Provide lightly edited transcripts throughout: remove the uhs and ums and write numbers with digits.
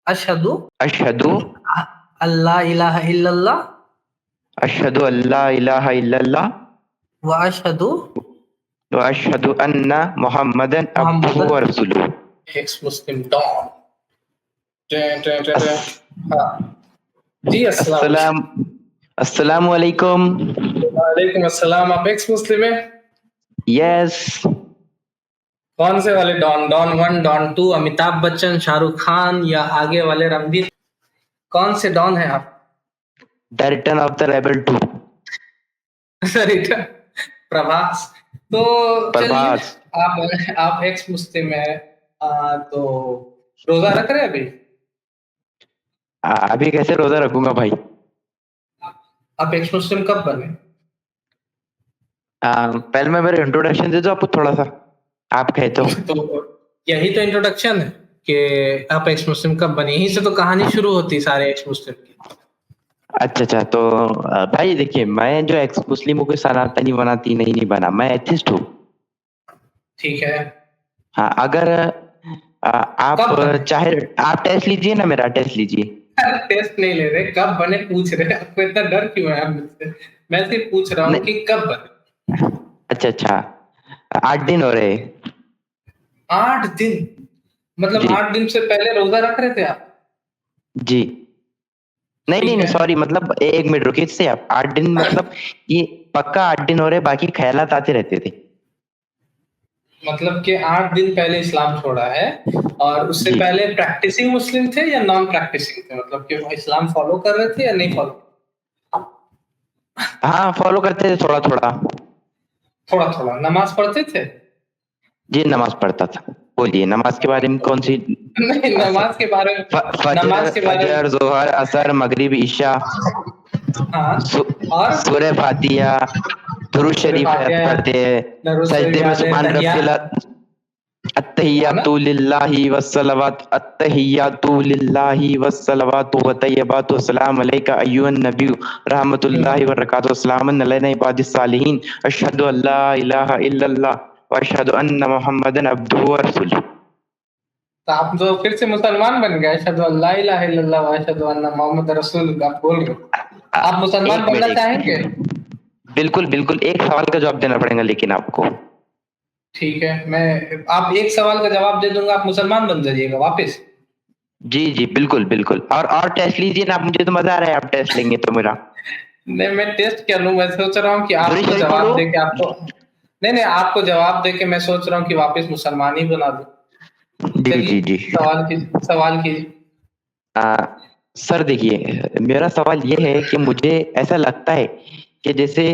अशहदु अशहदु अल्ला इलाहा इल्लल्लाह अशहदु अल्ला इलाहा इल्लल्लाह व अशहदु व अशहदु अन्ना मुहम्मदन अब्दुहु व मोहम्मदन रसूलुहु। Ex Muslim don. हाँ जी, अस्सलाम अस्सलाम अस्सलामु अलैकुम। वालेकुम अस्सलाम। आप एक्स मुस्लिम है? यस। कौन से वाले don? Don one, don two, Amitabh Bachchan, Shahrukh Khan या आगे वाले रणबीर? कौन से डॉन है आप? The return of the rebel 2। Return Prabhas. तो चलिए, प्रभास। आप एक्स मुस्लिम है, तो रोजा रख रहे हैं अभी? अभी कैसे रोजा रखूंगा भाई? आप एक्स मुस्लिम कब बने? पहले मैं मेरा इंट्रोडक्शन दे दो आपको थोड़ा सा, आप कहे तो। यही तो इंट्रोडक्शन है कि आप एक्स मुस्लिम कब बने। यहीं से तो कहानी शुरू होती है सारे एक्स मुस्लिम की। अच्छा अच्छा, तो भाई देखिए, मैं जो एक्स मुस्लिमों को सनातनी बनाती नहीं बना, मैं एथिस्ट हूँ। ठीक है। हाँ, अगर आप कब बने? चाहे आप टेस्ट लीजिए ना, मेरा टेस्ट लीजिए। टेस्ट नहीं ले रहे, कब बने पूछ रहे। आपको इतना डर क्यों है मुझसे? मैं सिर्फ पूछ रहा हूँ कि कब बने। अच्छा अच्छा, 8 दिन हो रहे। 8 दिन? मतलब जी 8 दिन से पहले रोजा रख रहे थे आप? जी। नहीं नहीं ठीक नहीं, है। सॉरी, मतलब एक मिनट रुकिए, इससे आप 8 दिन मतलब ये पक्का 8 दिन हो रहे, बाकी ख्यालात आते रहते थे। मतलब कि 8 दिन पहले इस्लाम छोड़ा है, और उससे जी पहले प्रैक्टिसिंग मुस्लिम थे या नॉन प्रैक्टिसिंग थे? मतलब कि वो इस्लाम फॉलो कर रहे थे या नहीं फॉलो? हाँ, फॉलो करते थे थोड़ा थोड़ा। थोड़ा थोड़ा नमाज पढ़ते थे? जी, नमाज पढ़ता था। बोलिए, नमाज के बारे में कौन सी? नहीं, नमाज के बारे में। फजर नमाज के बारे में। फजर जोहर असर मगरिब इशा, हाँ। सु, और सूरह फातिहा, दुरूद सूरह शरीफ फातिहा, पढ़ते हैं। दरूद शरीफ सजदे में याद है, सुभान रब्बिल है ना? अत्तहियातु लिल्लाहि वस्सलावात अत्तहियातु लिल्लाहि वस्सलावातु व तय्यबातु अस्सलामु अलैका अय्युहन नबिय्यु रहमतुल्लाहि व बरकातुहू अस्सलामुन अलैना इबादिस सालिहीन अशहदु अल्ला इलाहा इल्लल्लाह व अशहदु अन्ना मुहम्मदन अब्दुहु व रसूलुहु। तो आप तो फिर से मुसलमान बन गए। अशहदु अल्ला इलाहा इल्लल्लाह व अशहदु अन्ना मुहम्मद रसूलुल्लाह आप बोल रहे हो। आप मुसलमान एक मिनट, बनना चाहेंगे? बिल्कुल बिल्कुल, एक सवाल का जवाब देना पड़ेगा लेकिन आपको। ठीक है, मैं आप एक सवाल का जवाब दे दूंगा, आप मुसलमान बन जाइएगा वापस। जी जी, बिल्कुल बिल्कुल, और टेस्ट लीजिए ना आप, मुझे तो मजा आ रहा है, आप टेस्ट लेंगे तो मेरा। नहीं, मैं टेस्ट क्या लूं? मैं सोच रहा हूँ कि दुरूद आपको शरीफ पढ़ो। जवाब दे के आपको। नहीं नहीं, आपको जवाब दे के मैं सोच रहा हूँ कि वापस मुसलमान ही बना दूं। जी चलिए, जी जी। सवाल कीजिए। आ, सर देखिए, मेरा सवाल ये है कि मुझे ऐसा लगता है कि जैसे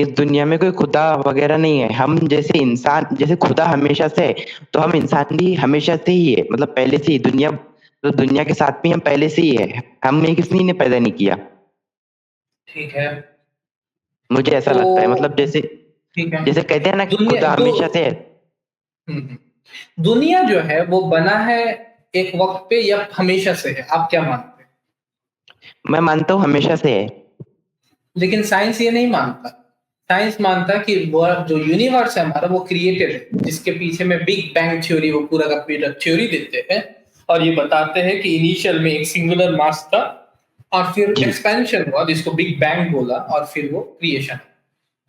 इस दुनिया में कोई खुदा वगैरह नहीं है, हम जैसे इंसान, जैसे खुदा हमेशा से है, तो हम इंसान भी हमेशा से ही है, मतलब पहले से ही दुनिया, तो दुनिया के साथ भी हम पहले से ही है, हमें किसी ने पैदा नहीं किया। ठीक है। मुझे ऐसा तो लगता है, मतलब जैसे ठीक है। जैसे कहते हैं ना कि दुनिया खुदा दो। हमेशा से है। दुनिया जो है वो बना है एक वक्त पे या हमेशा से है? आप क्या मानते हैं? मैं मानता हूँ हमेशा से है। लेकिन साइंस ये नहीं मानता। साइंस मानता है कि वो जो यूनिवर्स है हमारा, वो क्रिएटेड है, जिसके पीछे में बिग बैंग थ्योरी, वो पूरा का पूरा थ्योरी देते हैं। और ये बताते हैं कि इनिशियल में एक सिंगुलर मास था, और फिर जी एक्सपेंशन हुआ जिसको बिग बैंग बोला, और फिर वो क्रिएशन।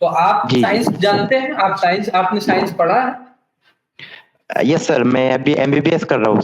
तो आप जी साइंस जी। जानते हैं? आपने साइंस पढ़ा है? यस सर, मैं अभी एमबीबीएस कर रहा हूँ।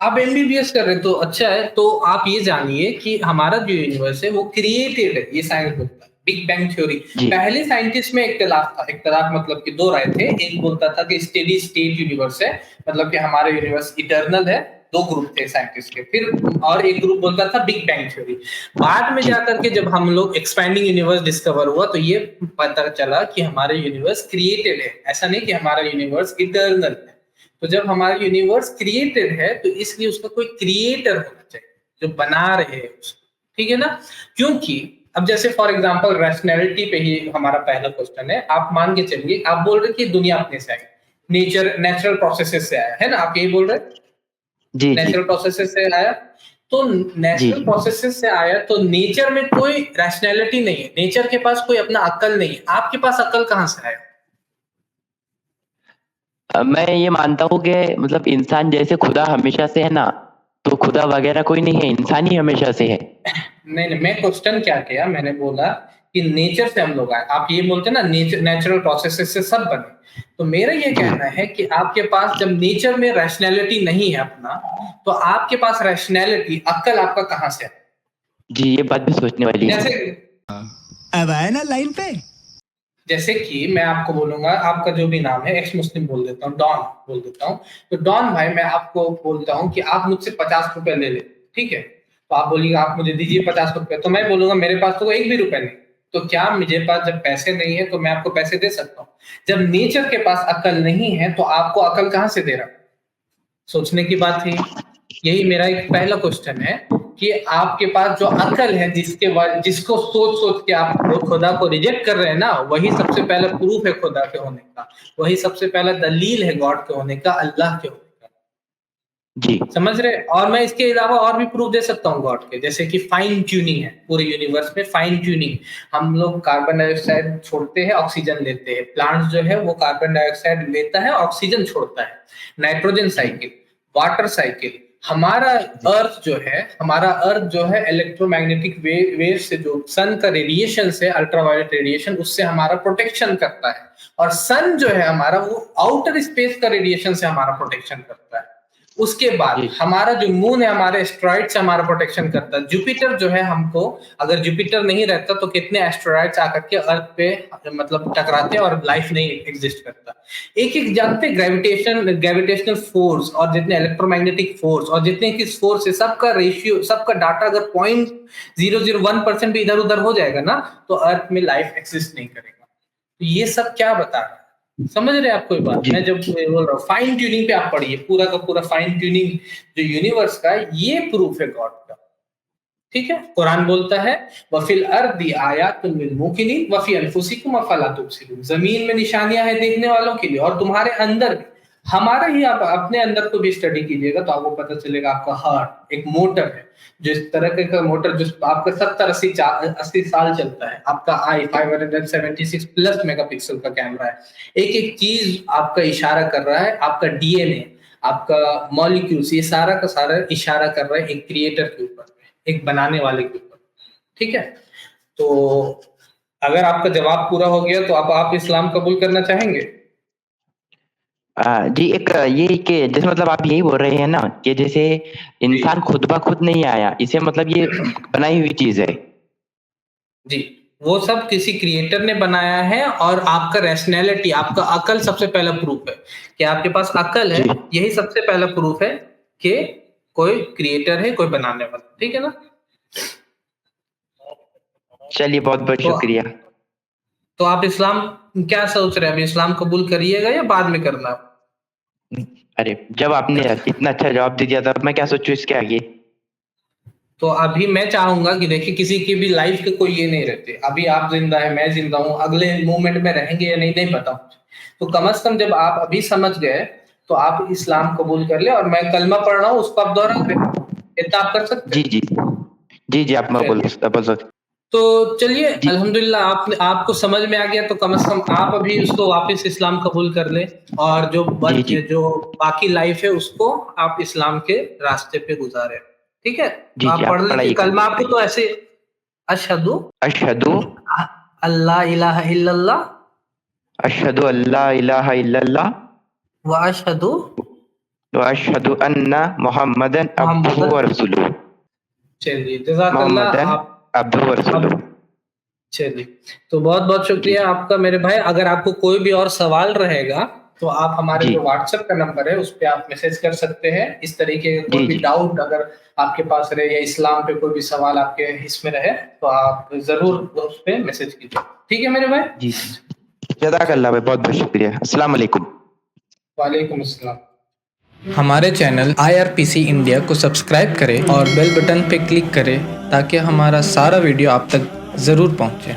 आप एमबीबीएस कर रहे हैं तो अच्छा है। तो आप ये जानिए कि हमारा जो यूनिवर्स है वो क्रिएटेड है, ये साइंस बोलता है, बिग बैंग थ्योरी। जी पहले साइंटिस्ट में इख्तिलाफ था। इख्तिलाफ मतलब कि दो राय थे। एक बोलता था कि स्टेडी स्टेट यूनिवर्स है, मतलब कि हमारा यूनिवर्स इटर्नल है। दो ग्रुप थे साइंटिस्ट के। फिर और एक ग्रुप बोलता था बिग बैंग थ्योरी। बाद में जी। जाकर के जब हम लोग एक्सपैंडिंग यूनिवर्स डिस्कवर हुआ, तो ये पता चला कि हमारा यूनिवर्स क्रिएटेड है, ऐसा नहीं कि हमारा यूनिवर्स इटर्नल है। तो जब हमारा यूनिवर्स क्रिएटेड है, तो इसलिए उसका कोई क्रिएटर होना चाहिए जो बना रहे उसको। ठीक है ना? क्योंकि अब जैसे फॉर एग्जांपल रैशनैलिटी पे ही हमारा पहला क्वेश्चन है। आप मान के चलिए, आप बोल रहे कि दुनिया अपने से आई, नेचुरल प्रोसेसेस से आया है ना? आप यही बोल रहे? जी जी नेचुरल प्रोसेसेस से आया। तो जी नेचुरल प्रोसेसेस से आया तो नेचर में कोई रैशनैलिटी नहीं है, नेचर के पास कोई अपना अक्ल नहीं है। आपके पास अक्ल कहां से आया? मैं ये मानता हूँ कि मतलब इंसान जैसे खुदा हमेशा से है ना, तो खुदा वगैरह कोई नहीं है, इंसान ही हमेशा से है। नहीं नहीं, मैं क्वेश्चन क्या किया, मैंने बोला कि नेचर से हम लोग आए। आप ये बोलते हैं ना नेचर, नेचुरल प्रोसेसेस से सब बने। तो मेरा ये जी कहना है कि आपके पास जब नेचर में रैशनैलिटी नहीं है अपना, तो आपके पास रैशनैलिटी, अक्ल आपका कहाँ से है? जी, ये बात भी सोचने वाली है। जैसे अब आए ना लाइन पे। जैसे कि मैं आपको बोलूंगा, आपका जो भी नाम है, एक्स मुस्लिम बोल देता हूँ, डॉन बोल देता हूँ। तो डॉन भाई, मैं आपको बोलता हूँ कि आप मुझसे 50 रुपए ले ले, ठीक है? तो आप बोलिएगा आप मुझे दीजिए 50 रुपए, तो मैं बोलूंगा मेरे पास तो एक भी रुपए नहीं। तो क्या मुझे पास जब पैसे नहीं है तो मैं आपको पैसे दे सकता हूँ? जब नेचर के पास अकल नहीं है तो आपको अकल कहाँ से दे रहा? सोचने की बात है। यही मेरा एक पहला क्वेश्चन है कि आपके पास जो अकल है, जिसको सोच सोच के आप खुदा को रिजेक्ट कर रहे हैं ना, वही सबसे पहला प्रूफ है खुदा के होने का, वही सबसे पहला दलील है गॉड के होने का, अल्लाह के होने का। जी समझ रहे? और मैं इसके अलावा और भी प्रूफ दे सकता हूँ गॉड के, जैसे कि फाइन ट्यूनिंग है पूरे यूनिवर्स में। फाइन ट्यूनिंग, हम लोग कार्बन डाइऑक्साइड छोड़ते हैं, ऑक्सीजन लेते हैं। प्लांट्स जो है वो कार्बन डाइऑक्साइड लेता है, ऑक्सीजन छोड़ता है। Nitrogen cycle, water cycle. हमारा अर्थ जो है इलेक्ट्रोमैग्नेटिक वेव से, जो सन का रेडिएशन से, अल्ट्रावायलेट रेडिएशन, उससे हमारा प्रोटेक्शन करता है। और सन जो है हमारा, वो आउटर स्पेस का रेडिएशन से हमारा प्रोटेक्शन करता है। उसके बाद हमारा जो मून है, हमारे एस्ट्रॉइड से हमारा प्रोटेक्शन करता है। जुपिटर जो है, हमको अगर जुपिटर नहीं रहता तो कितने एस्ट्रॉइड्स आकर के अर्थ पे मतलब टकराते और लाइफ नहीं एग्जिस्ट करता। एक एक जानते, ग्रेविटेशनल फोर्स और जितने इलेक्ट्रोमैग्नेटिक फोर्स और जितने किस फोर्स है, सबका रेशियो, सबका डाटा अगर 0.001% भी इधर उधर हो जाएगा ना, तो अर्थ में लाइफ एक्सिस्ट नहीं करेगा। तो ये सब क्या बता रहा है? समझ रहे हैं आप कोई बात? मैं जब बोल रहा हूँ फाइन ट्यूनिंग पे, आप पढ़िए पूरा का पूरा फाइन ट्यूनिंग जो यूनिवर्स का, ये प्रूफ है गॉड का। ठीक है? कुरान बोलता है वफिल अर्दी आयातुन लिल मुकिनीन वफी अनफुसिकुम अफला तुबसिरून, जमीन में निशानियां हैं देखने वालों के लिए, और तुम्हारे अंदर भी। हमारा ही, आप अपने अंदर को भी स्टडी कीजिएगा तो आपको पता चलेगा आपका हार्ट एक मोटर है, जो इस तरह का मोटर जो आपका 70-80 साल चलता है। आपका आई 576 प्लस मेगापिक्सल का कैमरा है। एक एक चीज आपका इशारा कर रहा है, आपका डीएनए, आपका मॉलिक्यूल्स, ये सारा का सारा इशारा कर रहा है एक क्रिएटर के ऊपर, एक बनाने वाले के ऊपर। ठीक है? तो अगर आपका जवाब पूरा हो गया तो आप इस्लाम कबूल करना चाहेंगे? जी, एक ये कि जैसे मतलब आप यही बोल रहे हैं ना कि जैसे इंसान खुद ब खुद नहीं आया, इसे मतलब ये बनाई हुई चीज है। जी, वो सब किसी क्रिएटर ने बनाया है, और आपका रैशनैलिटी, आपका अकल सबसे पहला प्रूफ है कि आपके पास अकल है। यही सबसे पहला प्रूफ है कि कोई क्रिएटर है, कोई बनाने वाला। ठीक है ना? चलिए, बहुत बहुत शुक्रिया। तो आप इस्लाम क्या सोच रहे हैं? अभी इस्लाम कबूल करिएगा या बाद में करना? अरे, जब आपने इतना अच्छा जवाब दे दिया था, मैं क्या सोचूं इसके आगे। तो अभी मैं चाहूंगा कि देखिए, किसी की भी लाइफ के कोई ये नहीं रहते। अभी आप जिंदा है, मैं जिंदा हूँ, अगले मोमेंट में रहेंगे या नहीं, नहीं पता। तो कम से कम जब आप अभी समझ गए तो आप इस्लाम कबूल कर ले, और मैं कलमा पढ़ रहा हूँ उसको आप दोहरा दे। इतना आप कर सकते हैं? जी जी जी जी, आप बोल सकते। तो चलिए, अल्हम्दुलिल्लाह आपको समझ में आ गया, तो कम से कम आप अभी उसको वापस इस्लाम कबूल कर ले, और जो बाकी लाइफ है उसको आप इस्लाम के रास्ते पे गुजारे। ठीक है? तो आप पढ़ लीजिए कलमा। आपको तो ऐसे अशहदु अल्ला इलाहा इल्लल्लाह, अशहदु अल्ला इलाहा इल्लल्लाह, व अशहदु अन्ना मुहम्मदन अब्दुहु व रसूलुहु। चलिए, जज़ाकल्लाह। अब्दुहु व रसूलुहु। चलिए, तो बहुत बहुत शुक्रिया आपका मेरे भाई। अगर आपको कोई भी और सवाल रहेगा तो आप हमारे जो व्हाट्सएप का नंबर है उस पे आप मैसेज कर सकते हैं। इस तरीके का कोई भी डाउट अगर आपके पास रहे, या इस्लाम पे कोई भी सवाल आपके इसमें रहे, तो आप जरूर उस पे मैसेज कीजिए। ठीक है मेरे भाई? जी, जज़ाकल्लाह भाई, बहुत बहुत शुक्रिया। अस्सलाम वालेकुम। वालेकुम अस्सलाम। हमारे चैनल IRPC इंडिया को सब्सक्राइब करें और बेल बटन पे क्लिक करें ताकि हमारा सारा वीडियो आप तक ज़रूर पहुँचे।